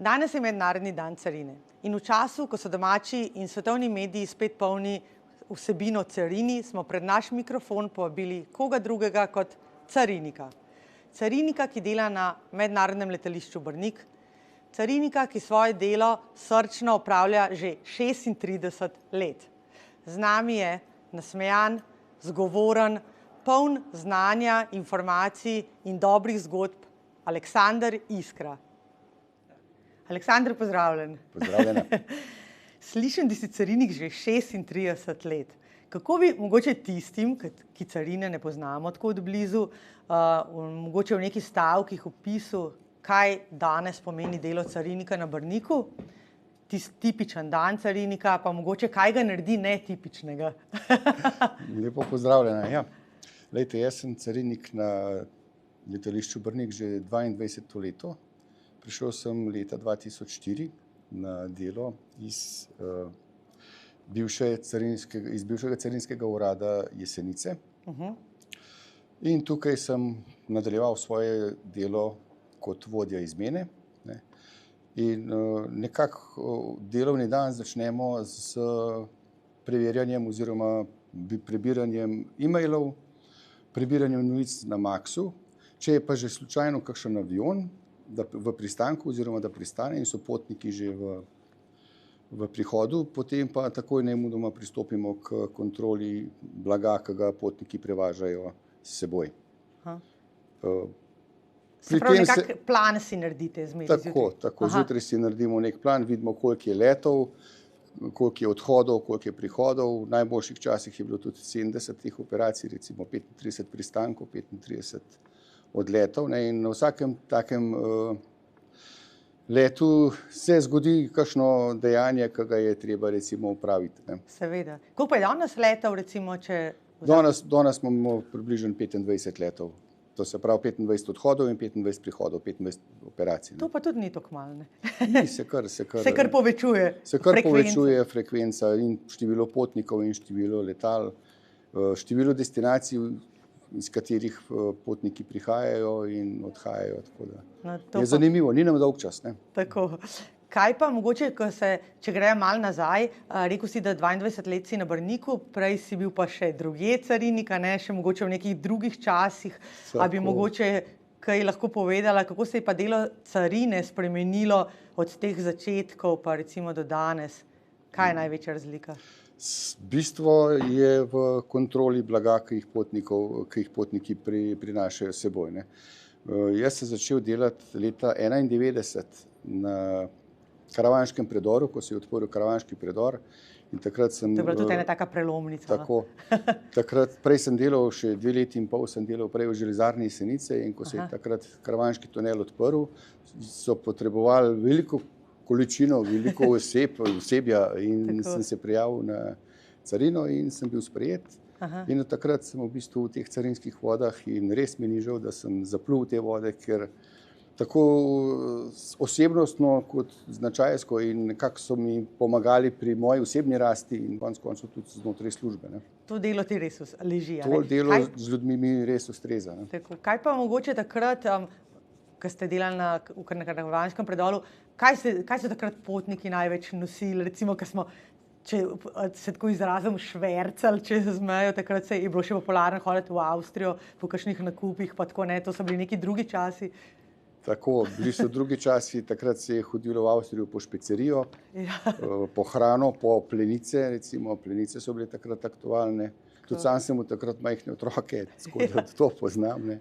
Danes je mednarodni dan carine in v času, ko so domači in svetovni mediji spet polni vsebino o carini, smo pred naš mikrofon povabili koga drugega kot carinika. Carinika, ki dela na mednarodnem letališču Brnik, carinika, ki svoje delo srčno opravlja že 36 let. Z nami je nasmejan, zgovoren, poln znanja, informacij in dobrih zgodb Aleksander Iskra. Aleksander, pozdravljen. Pozdravljena. Slišim, da si carinik že 36 let. Kako bi mogoče tistim, ki carine ne poznamo tako od blizu, mogoče v nekih stavkih opisal, kaj danes pomeni delo carinika na Brniku, tipičen dan carinika, pa mogoče kaj ga naredi netipičnega? Lepo pozdravljena. Ja. Glejte, jaz sem carinik na letališču Brnik že 22 leto. Prišel sem leta 2004 na delo iz bivšega carinskega urada Jesenice. In tukaj sem nadaljeval svoje delo kot vodja izmene. In nekako delovni dan začnemo s preverjanjem oziroma prebiranjem e-mailov, prebiranjem novic na Maxu. Če je pa že slučajno kakšen avion v pristanku oziroma da pristane in so potniki že v prihodu, potem pa takoj nemudoma pristopimo k kontroli blaga, ki ga potniki prevažajo s seboj. Se pravi, nekak plan si naredite zjutraj? Tako. Zjutraj si naredimo nek plan, vidimo, koliko je letov, koliko je odhodov, koliko je prihodov. V najboljših časih je bilo tudi 70 teh operacij, recimo 35 pristankov, 35 odletov. In na vsakem takem letu se zgodi kakšno dejanje, ki ga je treba recimo upraviti. Seveda. Koliko pa je danes letov, recimo, če... Danes imamo približno 25 letov. To se pravi 25 odhodov in 25 prihodov, 25 operacij. To pa tudi ni tako malo, ne? Se kar povečuje. Se kar povečuje frekvenca in število potnikov in število letal, število destinacij, iz katerih potniki prihajajo in odhajajo. Tako da je zanimivo, ni nam dolg čas, ne? Tako. Kaj pa mogoče, če grejo malo nazaj, rekel si, da 22 let si na Brniku, prej si bil pa še drugje carinika, ne, še mogoče v nekih drugih časih. A bi mogoče kaj lahko povedala, kako se je pa delo carine spremenilo od teh začetkov pa recimo do danes? Kaj je največja razlika? Bistvo je v kontroli blaga, ki jih potniki prinašajo s seboj, ne. Jaz sem začel delati leta 1991 na Karavanškem predoru, ko se je odprl Karavanški predor. In takrat sem... To je bila tudi ena taka prelomnica. Tako. Prej sem delal, še 2 leti in pol sem delal prej v železarni Jesenice in ko se je takrat Karavanški tunel odprl, so potrebovali veliko količino, veliko osebja in sem se prijavil na carino in sem bil sprejet. In od takrat sem v bistvu v teh carinskih vodah in res mi ni žal, da sem zaplul v te vode, ker tako osebnostno kot značajsko in nekako so mi pomagali pri moji osebni rasti in konec koncev tudi znotraj službe. To delo ti res leži, a ne? To delo z ljudmi mi res ustreza. Tako. Kaj pa mogoče takrat, ko ste delali na Karavanškem predoru, kaj so takrat potniki največ nosili? Recimo, ko smo, če se tako izrazim, švercali čez mejo, takrat je bilo še popularno hoditi v Avstrijo po kakšnih nakupih, pa tako ne, to so bili neki drugi časi. Tako, bili so drugi časi, takrat se je hodilo v Avstrijo po špecerijo, po hrano, po plenice, recimo, plenice so bile takrat aktualne. Tudi sam sem v takrat majhne otroke, tako da to poznam.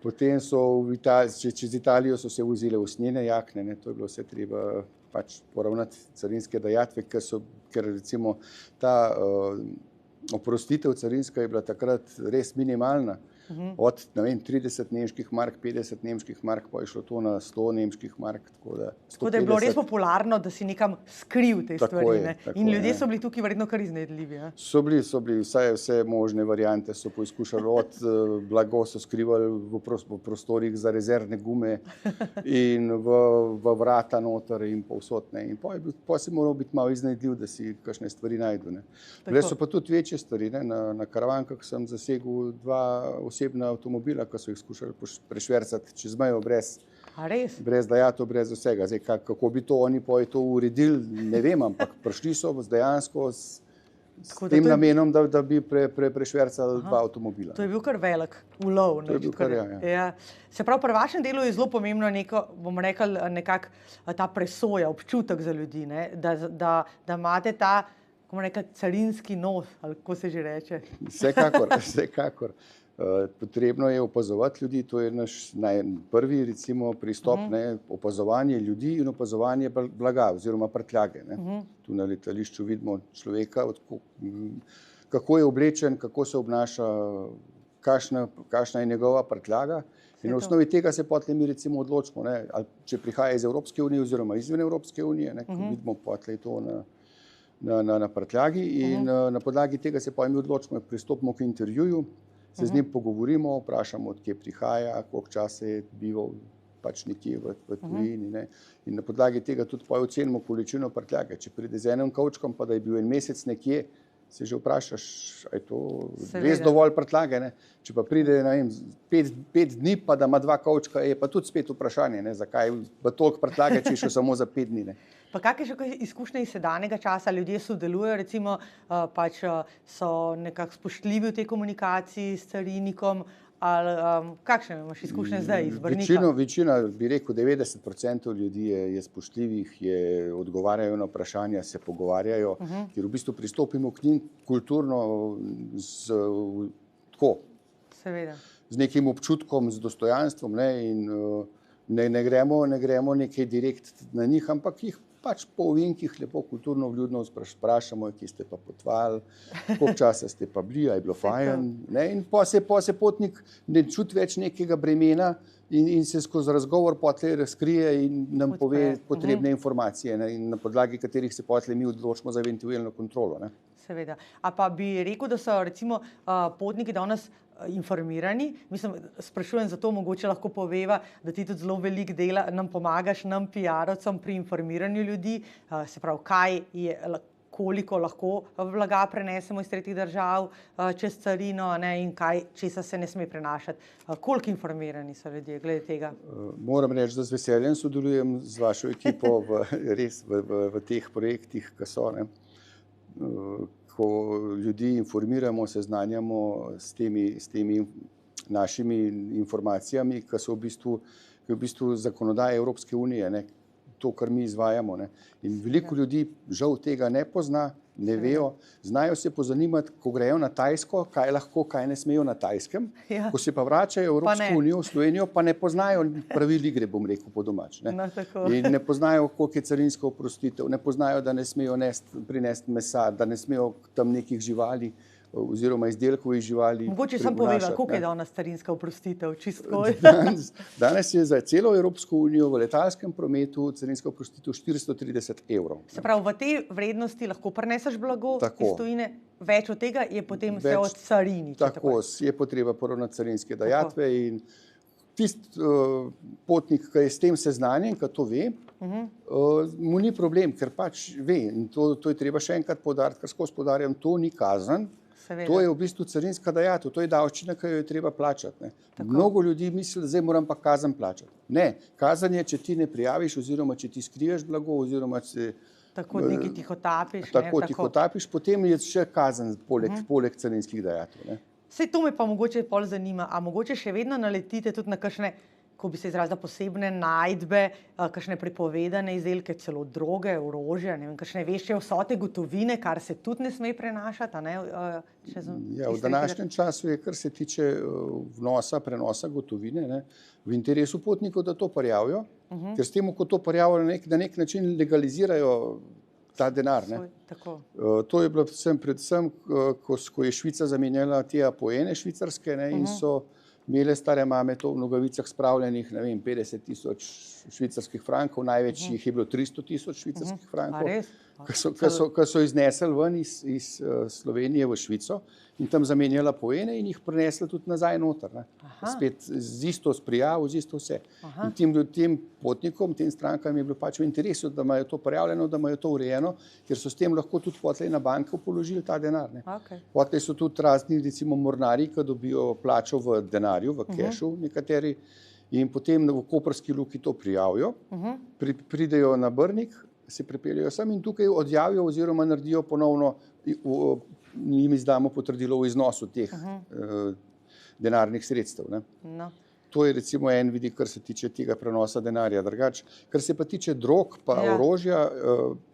Potem so čez Italijo so se vozile usnjene jakne, to je bilo vse treba pač poravnati carinske dajatve, ker recimo ta oprostitev carinska je bila takrat res minimalna. Od 30 nemških mark, 50 nemških mark, pa je šlo to na 100 nemških mark. Tako da je bilo res popularno, da si nekam skril te stvari. In ljudje so bili tukaj verjetno kar iznajdljivi. So bili, vse možne variante so poizkušali, od blago so skrivali v prostorih za rezervne gume in v vrata noter in povsod. In pa si moral biti malo iznajdljiv, da si kakšne stvari najdu. Bile so pa tudi večje stvari. Na Karavankah sem zasegel 2 osebna avtomobila, ki so jih skušali prešvercati čez mejo brez A res? Brez dajatev, brez vsega. Zdaj, kako bi to oni to uredili, ne vem, ampak prišli so dejansko s tem namenom, da bi prešvercali 2 avtomobila. To je bil kar velik ulov. To je bil kar, ja. Se pravi, pri vašem delu je zelo pomembno bomo rekli, nekako ta presoja, občutek za ljudi, ne? Da imate ta, kako bomo rekli, carinski nos, ali kako se že reče. Vsekakor. Potrebno je opazovati ljudi, to je naš prvi recimo pristop, opazovanje ljudi in opazovanje blaga oziroma prtljage. Tu na letališču vidimo človeka, kako je oblečen, kako se obnaša, kakšna je njegova prtljaga in na osnovi tega se potem mi recimo odločimo, ali če prihaja iz Evropske unije oziroma izven Evropske unije, ko vidimo potem to na prtljagi in na podlagi tega se potem mi odločimo, pristopimo k intervjuju, se z njim pogovorimo, vprašamo, od kje prihaja, koliko časa je bival pač nekje v tujini. In na podlagi tega tudi ocenimo količino prtljage. Če pride z enim kovčkom, pa da je bil en mesec nekje, se že vprašaš, a je to res dovolj prtljage. Če pa pride 5 dni, pa da ima 2 kovčka, je pa tudi spet vprašanje, zakaj pa toliko prtljage, če je šel samo za 5 dni. Pa kakšne še izkušnje iz sedanjega časa, ljudje sodelujejo, recimo pač so nekako spoštljivi v tej komunikaciji s carinikom, ali kakšne imaš izkušnje zdaj iz Brnika? Večina, bi rekel, 90% ljudi je spoštljivih, odgovarjajo na vprašanja, se pogovarjajo, ker v bistvu pristopimo k njim kulturno tako, z nekim občutkom, z dostojanstvom in ne gremo nekaj direkt na njih, ampak jih pač po ovinkih lepo kulturno, vljudno vprašamo, kje ste pa potovali, koliko časa ste pa bili, a je bilo fajn. In pa se potnik ne čuti več nekega bremena in se skozi razgovor potem razkrije in nam pove potrebne informacije, na podlagi katerih se potem mi odločimo za eventualno kontrolo. Seveda. A pa bi rekel, da so recimo potniki danes informirani? Mislim, sprašujem zato, mogoče lahko poveva, da ti tudi zelo veliko dela, nam pomagaš, nam PR-ovcem pri informiranju ljudi, se pravi, koliko lahko blaga prenesemo iz tretjih držav čez carino in česa se ne sme prenašati. Koliko informirani so ljudje glede tega? Moram reči, da z veseljem sodelujem z vašo ekipo v teh projektih, ki so, ko ljudi informiramo, seznanjamo s temi našimi informacijami, ki so v bistvu zakonodaje Evropske unije, to, kar mi izvajamo. In veliko ljudi žal tega ne pozna, ne vejo, znajo se pozanimati, ko grejo na Tajsko, kaj lahko, kaj ne smejo na Tajskem, ko se pa vračajo v Evropsko unijo, v Slovenijo, pa ne poznajo pravil igre, bom rekel po domač. In ne poznajo, koliko je carinska oprostitev, ne poznajo, da ne smejo prinesti mesa, da ne smejo tam nekih živali oziroma izdelkov iz živali. Mogoče sem povedala, koliko je danes carinska oprostitev, čisto. Danes je za celo Evropsko unijo v letalskem prometu carinska oprostitev 430 €. Se pravi, v tej vrednosti lahko prineseš blago iz tujine, več od tega je potem se odcarini. Tako, je potreba poravnati carinske dajatve in tisti potnik, ki je s tem seznanjen, ki to ve, mu ni problem, ker pač ve. In to je treba še enkrat poudariti, ker skozi poudarjam, to ni kazen. To je v bistvu carinska dajatev, to je davščina, ki jo je treba plačati. Mnogo ljudi misli, da zdaj moram pa kazen plačati. Ne, kazen je, če ti ne prijaviš oziroma če ti skriješ blago oziroma če tako nekaj tihotapiš. Tako tihotapiš, potem je še kazen poleg carinskih dajatev. Saj to me pa mogoče pol zanima, a mogoče še vedno naletite tudi na kakšne, ko bi se izrazila, posebne najdbe, kakšne prepovedane izdelke, celo droge, orožje, ne vem, kakšne večje vsote gotovine, kar se tudi ne sme prenašati. V današnjem času je, kar se tiče prenosa gotovine, v interesu potnikov, da to prijavijo, ker s tem, ko to prijavijo, na nek način legalizirajo ta denar. To je bilo predvsem, ko je Švica zamenjala te apoene švicarske in so imele stare mame to v nogavicah spravljenih, ne vem, 50 000 švicarskih frankov, največ jih je bilo 300 000 švicarskih frankov, ki so iznesli ven iz Slovenije v Švico in tam zamenjala apoene in jih prinesla tudi nazaj noter. Spet z isto prijavo, z isto vse. In tem potnikom, tem strankam je bilo pač v interesu, da imajo to prijavljeno, da imajo to urejeno, ker so s tem lahko tudi potlej na banko položili ta denar. Potlej so tudi razni, recimo mornari, ki dobijo plačo v denarju, v kešu nekateri, in potem v Koprski luki to prijavijo, pridejo na Brnik, se pripeljejo sem in tukaj odjavijo oziroma naredijo ponovno, jim izdamo potrdilo o iznosu teh denarnih sredstev. Ne. No. To je recimo en vidik, kar se tiče tega prenosa denarja. Drugače, kar se pa tiče drog pa orožja,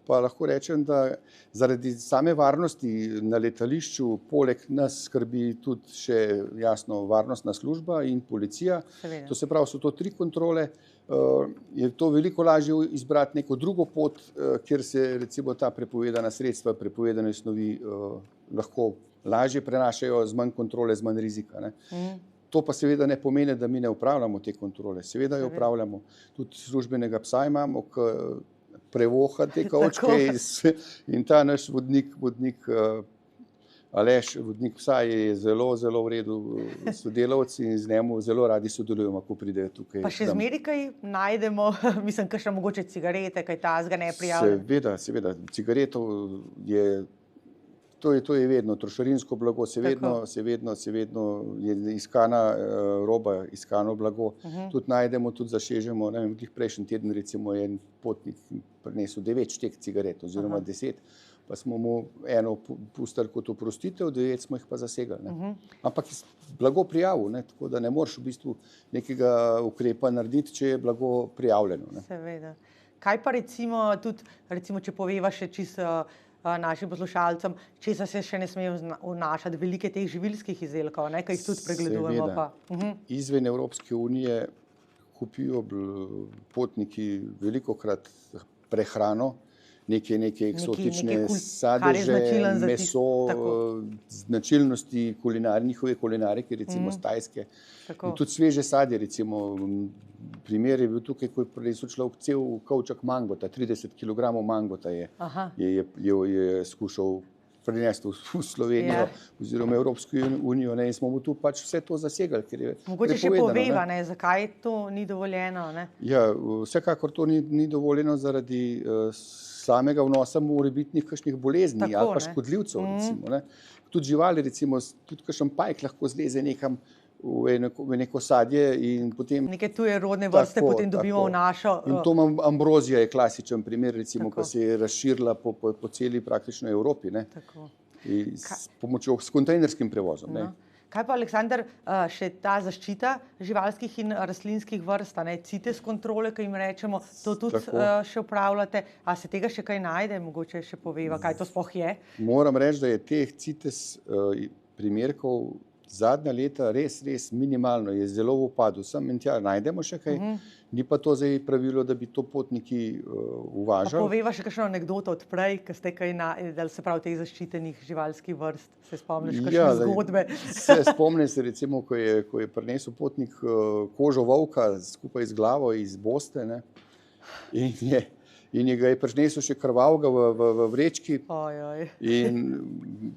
pa lahko rečem, da zaradi same varnosti na letališču poleg nas skrbi tudi še jasno varnostna služba in policija. Seveda. To se pravi, so to 3 kontrole. Je to veliko lažje izbrati neko drugo pot, kjer se recimo ta prepovedana sredstva, prepovedane snovi lahko lažje prenašajo z manj kontrole, z manj rizika. Ne. To pa seveda ne pomeni, da mi ne upravljamo te kontrole. Seveda jo upravljamo. Tudi službenega psa imamo, ki prevoha te kovčke in ta naš vodnik Aleš, vodnik psa je zelo, zelo v redu sodelavci in z njemu zelo radi sodelujemo, ko pridejo tukaj. Pa še zmeri kaj najdemo, mislim, kakšne mogoče cigarete, kaj tazga neprijavljeno? Seveda, cigareto je To je vedno trošarinsko blago, se vedno je iskana roba, iskano blago. Tudi najdemo, tudi zasežemo. Prejšnji teden recimo je en potnik prinesel 9 štek cigaret oziroma 10, pa smo mu eno pustili kot oprostitev, 9 smo jih pa zasegali. Ne. Ampak blago prijavil, ne, tako da ne moreš v bistvu nekega ukrepa narediti, če je blago prijavljeno. Ne. Seveda. Kaj pa recimo, če poveva še čisto našim poslušalcem, česa se še ne smejo vnašati, velike teh živilskih izdelkov, ki jih tudi pregledujemo. Izven Evropske unije kupijo potniki velikokrat prehrano, neke eksotične sadeže, meso, značilnosti njihove kulinarike, recimo s Tajske. In tudi sveže sadje, recimo primer je bil tukaj, ko je prinesel človek cel kovček mangota, 30 kg mangota je skušal prinesti v Slovenijo oziroma Evropsko unijo, ne, in smo mu tu pač vse to zasegali, ker je mogoče še poveva, zakaj to ni dovoljeno? Ne? Ja, vsekakor to ni dovoljeno zaradi samega vnosa morebitnih kakšnih bolezni ali pa škodljivcev, recimo. Ne. Tudi živali, recimo, tudi kakšen pajk lahko zleze nekam v neko sadje in potem... Neke tuje rodne vrste potem dobimo v našo... In to ambrozija je klasičen primer, recimo, ko se je razširila po celi praktično Evropi, ne? S kontejnerskim prevozom. Ne? Kaj pa, Aleksander, še ta zaščita živalskih in rastlinskih vrst, CITES kontrole, ki jim rečemo, to tudi še upravljate, a se tega še kaj najde, mogoče še poveva, kaj to sploh je? Moram reči, da je teh CITES primerkov zadnja leta res minimalno, je zelo v upadu. Sem in tja najdemo še kaj, ni pa to zdaj pravilo, da bi to potniki uvažali. Pa poveva še kakšno anekdoto od prej, ki ste kaj najdeli, se pravi teh zaščitenih živalskih vrst, se spomniš kakšne zgodbe? Spomnim se recimo, ko je prinesel potnik kožo volka skupaj z glavo iz Boste, ne, in ga je prinesel še krvavega v vrečki in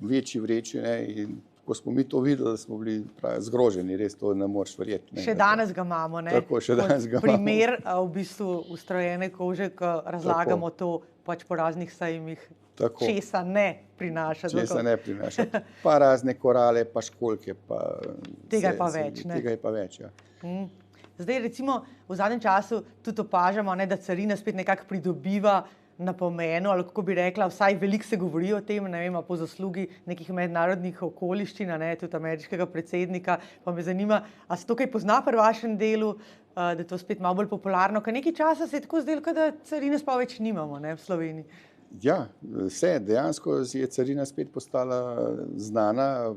večji vreči, ne, in ko smo mi to videli, smo bili zgroženi, res to ne moreš verjeti. Še danes ga imamo, ne? Tako, še danes ga imamo. Primer v bistvu ustrojene kože, ko razlagamo to pač po raznih sejmih, česa ne prinaša. Česa ne prinaša. Pa razne korale, pa školjke, pa... Tega je pa več, ne? Tega je pa več, ja. Zdaj recimo v zadnjem času tudi opažamo, da carina spet nekako pridobiva na pomenu, ali kako bi rekla, vsaj veliko se govori o tem, ne vem, po zaslugi nekih mednarodnih okoliščin, tudi ameriškega predsednika, pa me zanima, a se to kaj pozna pri vašem delu, da je to spet malo bolj popularno, ker nekaj časa se je tako zdelo, da carine sploh več nimamo, ne, v Sloveniji. Ja, dejansko je carina spet postala znana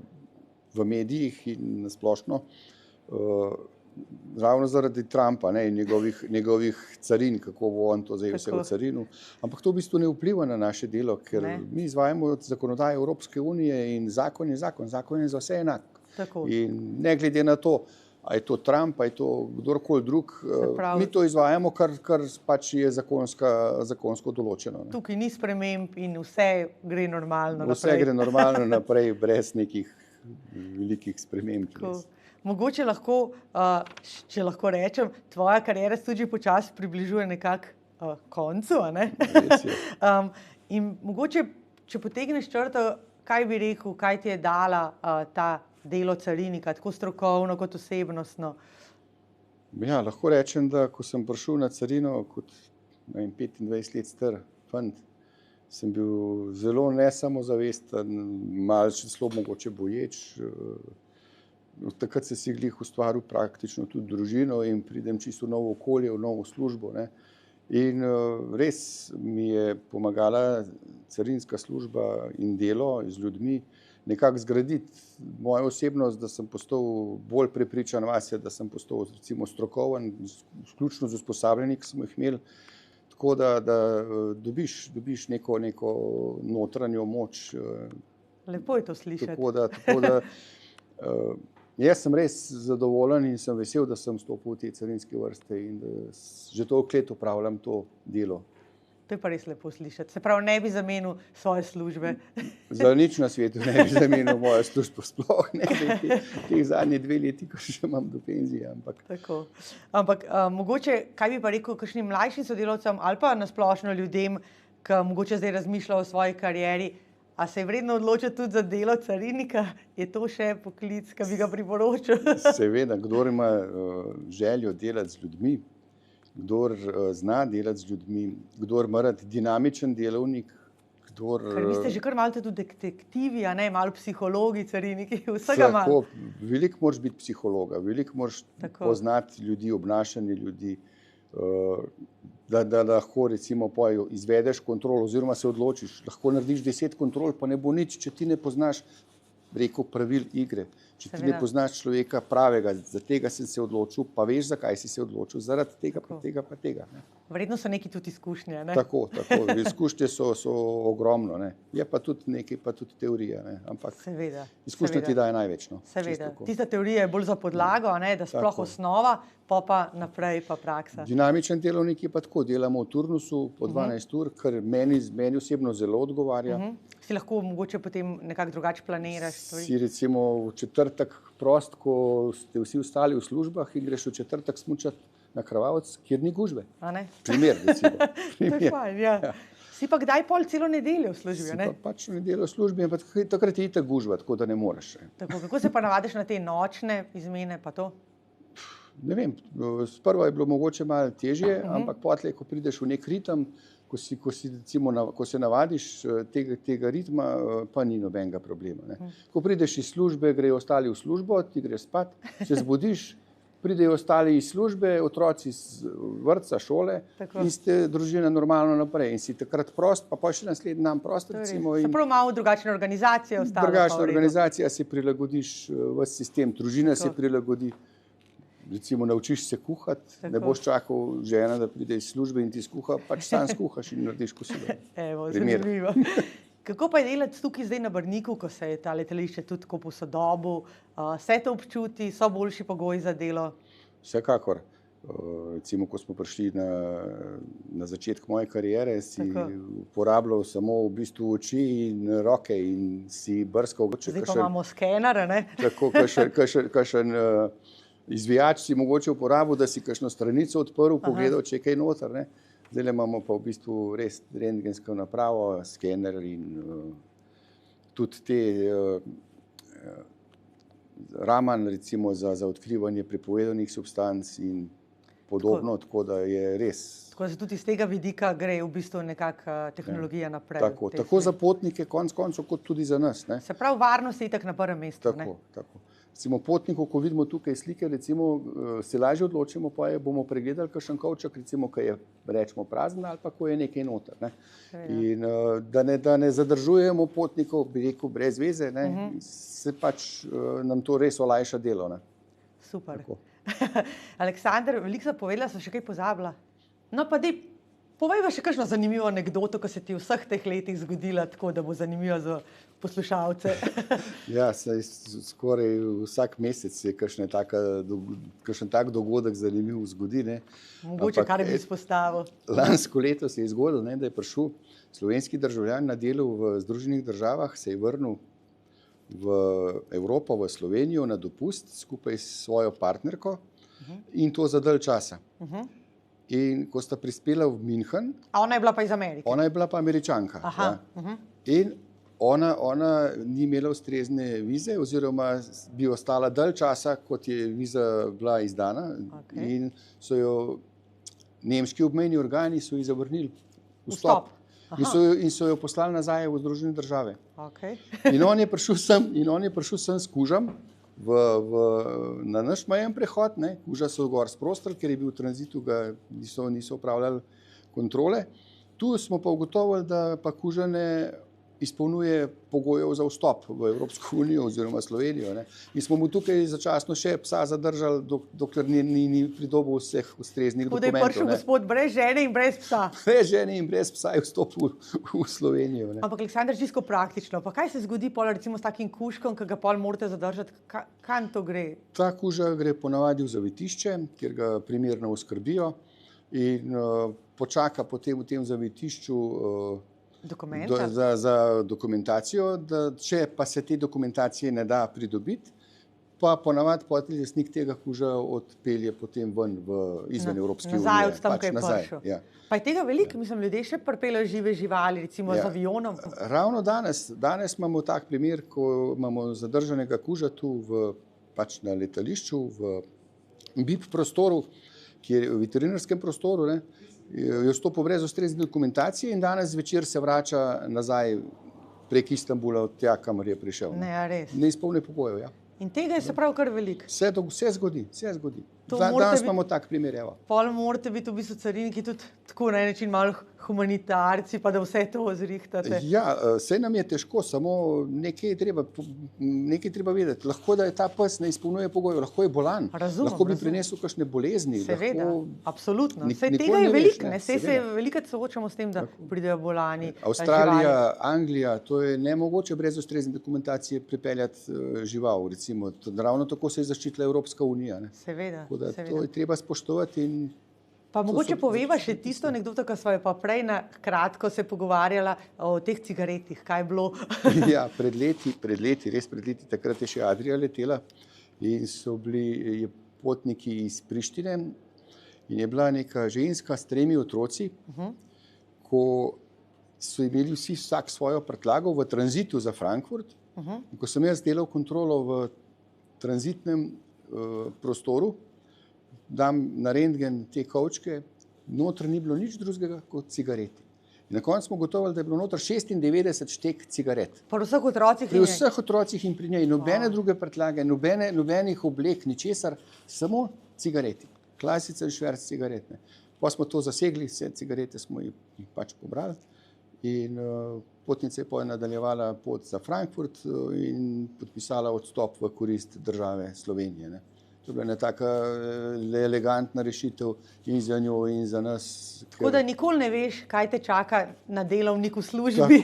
v medijih in nasplošno, ravno zaradi Trumpa, ne, in njegovih carin, kako bo on to zdaj vse v carinu. Ampak to v bistvu ne vpliva na naše delo, ker mi izvajamo zakonodaje Evropske unije in zakon je zakon. Zakon je za vse enak. In ne glede na to, a je to Trump, a je to kdorkoli drug, mi to izvajamo, kar pač je zakonsko določeno. Ne. Tukaj ni sprememb in vse gre normalno naprej. Vse gre normalno naprej, brez nekih velikih sprememb. Mogoče lahko, če lahko rečem, tvoja kariera se tudi počasi približuje nekako koncu, a ne? In mogoče, če potegneš črto, kaj bi rekel, kaj ti je dala ta delo carinika, tako strokovno kot osebnostno? Ja, lahko rečem, da ko sem prišel na carino kot 25 let star fant, sem bil zelo nesamozavesten, malo še celo mogoče boječ. Takrat sem si glih ustvaril praktično tudi družino in pridem čisto v novo okolje, v novo službo. Ne. In res mi je pomagala carinska služba in delo z ljudmi nekako zgraditi mojo osebnost, da sem postal bolj prepričan vase, da sem postal recimo strokoven, vključno z usposabljanji, ki smo jih imeli, tako da dobiš neko notranjo moč. Lepo je to slišati. Tako da jaz sem res zadovoljen in sem vesel, da sem stopil v te carinske vrste in da že toliko let opravljam to delo. To je pa res lepo slišati. Se pravi, ne bi zamenil svoje službe. Za nič na svetu ne bi zamenil mojo službo, sploh ne. Teh zadnje 2 leti, ko še imam do penzije. Ampak mogoče, kaj bi pa rekel kakšnim mlajšim sodelavcem ali pa nasplošno ljudem, ki mogoče zdaj razmišljajo o svoji karieri, a se je vredno odločiti tudi za delo carinika? Je to še poklic, ki bi ga priporočil? Seveda, kdor ima željo delati z ljudmi, kdor zna delati z ljudmi, kdor ima rad dinamičen delovnik, Ker vi ste že kar malo tudi detektivi, a ne, malo psihologi, cariniki, vsega malo. Veliko moraš biti psihologa, veliko moraš poznati ljudi, obnašanje ljudi, da lahko recimo izvedeš kontrolo oziroma se odločiš. Lahko narediš 10 kontrol, pa ne bo nič, če ti ne poznaš pravil igre. Če ti ne poznaš človeka pravega, za tega sem se odločil, pa veš, zakaj si se odločil, zaradi tega, pa tega, pa tega. Ne. Vredno so neki tudi izkušnje, ne? Tako. Izkušnje so ogromno, ne. Je pa tudi nekaj, pa tudi teorija, ne. Ampak izkušnja ti daje največ. No. Seveda. Tista teorija je bolj za podlago, ne, da sploh osnova, pa naprej pa praksa. Dinamičen delovnik je pa tako, delamo v turnusu po 12 ur, kar meni osebno zelo odgovarja. Si lahko mogoče potem nekako drugače planiraš stvari? Si recimo v četrtek prost, ko ste vsi ostali v službah in greš v četrtek smučati na Krvavec, kjer ni gužve. Primer, recimo. To je fajn, ja. Si pa kdaj pol celo nedeljo v službi, ne? Si pa pač nedeljo v službi, ampak takrat je itak gužva, tako da ne moreš. Tako, kako se pa navadiš na te nočne izmene pa to? Ne vem, sprva je bilo mogoče malo težje, ampak potlej, ko prideš v nek ritem, ko se navadiš tega ritma, pa ni nobenega problema. Ne. Ko prideš iz službe, grejo ostali v službo, ti greš spat, se zbudiš, pridejo ostali iz službe, otroci iz vrtca, šole in ste družina normalno naprej. In si takrat prost, pa še naslednji dan prost. Se prav malo drugačna organizacija ostala. Drugačna organizacija, se prilagodiš v sistem, družina se prilagodi. Recimo, naučiš se kuhati, ne boš čakal žena, da pride iz službe in ti skuha, pač sam skuhaš in narediš kosilo. Evo, zanimivo. Kako pa je delati tukaj zdaj na Brniku, ko se je ta letališče tudi tako posodobil? Se to občuti, so boljši pogoji za delo? Vsekakor. Recimo, ko smo prišli na začetek moje kariere, si uporabljal samo v bistvu oči in roke in si brskal. Zdaj pa imamo skener, ne? Tako, kakšen izvijač si mogoče uporabil, da si kakšno stranico odprl, pogledal, če je kaj noter. Ne. Zdaj imamo pa v bistvu res rentgensko napravo, skener in tudi te Raman recimo za odkrivanje prepovedanih substanc in podobno, tako da je res. Tako da se tudi iz tega vidika gre v bistvu nekako tehnologija naprej. Tako za potnike, konec koncev, kot tudi za nas. Ne. Se pravi, varnost je itak na prvem mestu. Tako. Recimo potnikov, ko vidimo tukaj slike, recimo, se lažje odločimo, pa bomo pregledali kakšen kovček, recimo, ko je, rečemo, prazen ali pa ko je nekaj noter. Ne. In da ne zadržujemo potnikov, bi rekel, brez veze, ne, se pač nam to res olajša delo. Ne. Super. Aleksandar, veliko sem povedala, sem še kaj pozabila. No pa povejva še kakšno zanimivo anekdoto, ko se ti v vseh teh letih zgodila, tako da bo zanimivo za poslušalce. Ja, skoraj vsak mesec je kakšen tak dogodek zanimiv zgodi. Ne. Mogoče kar bi izpostavil. Lansko leto se je zgodilo, da je prišel slovenski državljan na delo v Združenih državah, se je vrnil v Evropo, v Slovenijo na dopust skupaj s svojo partnerko in to za dalj časa. In ko sta prispela v München... A ona je bila pa iz Amerike? Ona je bila pa Američanka. Aha. Ja. In ona ni imela ustrezne vize oziroma bi ostala dalj časa, kot je viza bila izdana in so jo nemški obmejni organi so ji zavrnili vstop. In so jo poslali nazaj v Združene države. In on je prišel sem s kužem na naš mejen prehod, kuža so gor sprostili, ker je bil v tranzitu, ga niso upravljali kontrole. Tu smo pa ugotovili, da pa kuža ne izpolnjuje pogojev za vstop v Evropsko unijo oziroma Slovenijo. In smo mu tukaj začasno še psa zadržali, dokler ni pridobil vseh ustreznih dokumentov. Tako da je prišel gospod brez žene in brez psa. Brez žene in brez psa je vstopil v Slovenijo. Ampak, Aleksandar, čisto praktično. Pa kaj se zgodi pol recimo s takim kužkom, ki ga pol morate zadržati? Kam to gre? Ta kuža gre ponavadi v zavetišče, kjer ga primerno oskrbijo in počaka potem v tem zavetišču za dokumentacijo, če pa se te dokumentacije ne da pridobiti, pa ponavadi potem lastnik tega kuža odpelje potem ven izven Evropske unije. Nazaj od tam, kaj je prišel. Ja. Pa je tega veliko, mislim, ljudje še pripeljejo žive živali, recimo z avionom. Ravno danes imamo tak primer, ko imamo zadržanega kuža tu pač na letališču, v BIP prostoru, kjer je v veterinarskem prostoru, je vstopil brez ustrezne dokumentacije in danes zvečer se vrača nazaj prek Istanbula od tja, kamor je prišel. Ne izpolni pogojev, ja. In tega je se prav kar veliko. Vse zgodi. Danes imamo tak primer, evo. Pol morate biti v bistvu cariniki tudi tako na en način malo humanitarci, pa da vse to zrihtate. Ja, saj nam je težko, samo nekaj je treba vedeti. Lahko, da je ta pes ne izpolnjuje pogojev, lahko je bolan, lahko bi prinesel kakšne bolezni. Seveda, absolutno. Tega je veliko, saj se velikokrat soočamo s tem, da pridejo bolani. Avstralija, Anglija, to je nemogoče brez ustrezne dokumentacije pripeljati žival, recimo. Ravno tako se je zaščitila Evropska unija. Seveda. To je treba spoštovati. Pa mogoče poveva še tisto anekdoto, ko sva pa prej na kratko se pogovarjala o teh cigaretih, kaj je bilo? Ja, pred leti, takrat je še Adria letela in so bili potniki iz Prištine in je bila neka ženska s 3 otroci, ko so imeli vsak svojo prtljago v tranzitu za Frankfurt. In ko sem jaz delal kontrolo v tranzitnem prostoru, dam na rentgen te kovčke, noter ni bilo nič drugega kot cigareti. In na koncu smo gotovili, da je bilo noter 96 štek cigaret. Pri vseh otrocih? Pri vseh otrocih in pri njej. Nobene druge prtljage, nobenih oblek, ničesar, samo cigareti. Klasičen šverc cigaret. Pa smo to zasegli, vse cigarete smo jih pač pobrali in potnica je nadaljevala pot za Frankfurt in podpisala odstop v korist države Slovenije. To je bila ena taka elegantna rešitev in za njo in za nas. Tako da nikoli ne veš, kaj te čaka na delovnik v službi.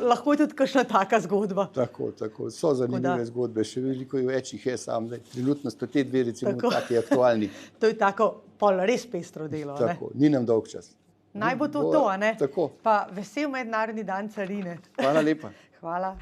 Lahko je tudi kakšna taka zgodba. Tako. So zanimive zgodbe, še veliko več jih je sam. Trenutno sta te dve recimo taki aktualni. To je tako pol res pestro delo. Tako, ni nam dolg čas. Naj bo to, a ne? Tako. Pa vesel mednarodni dan carine. Hvala lepa. Hvala.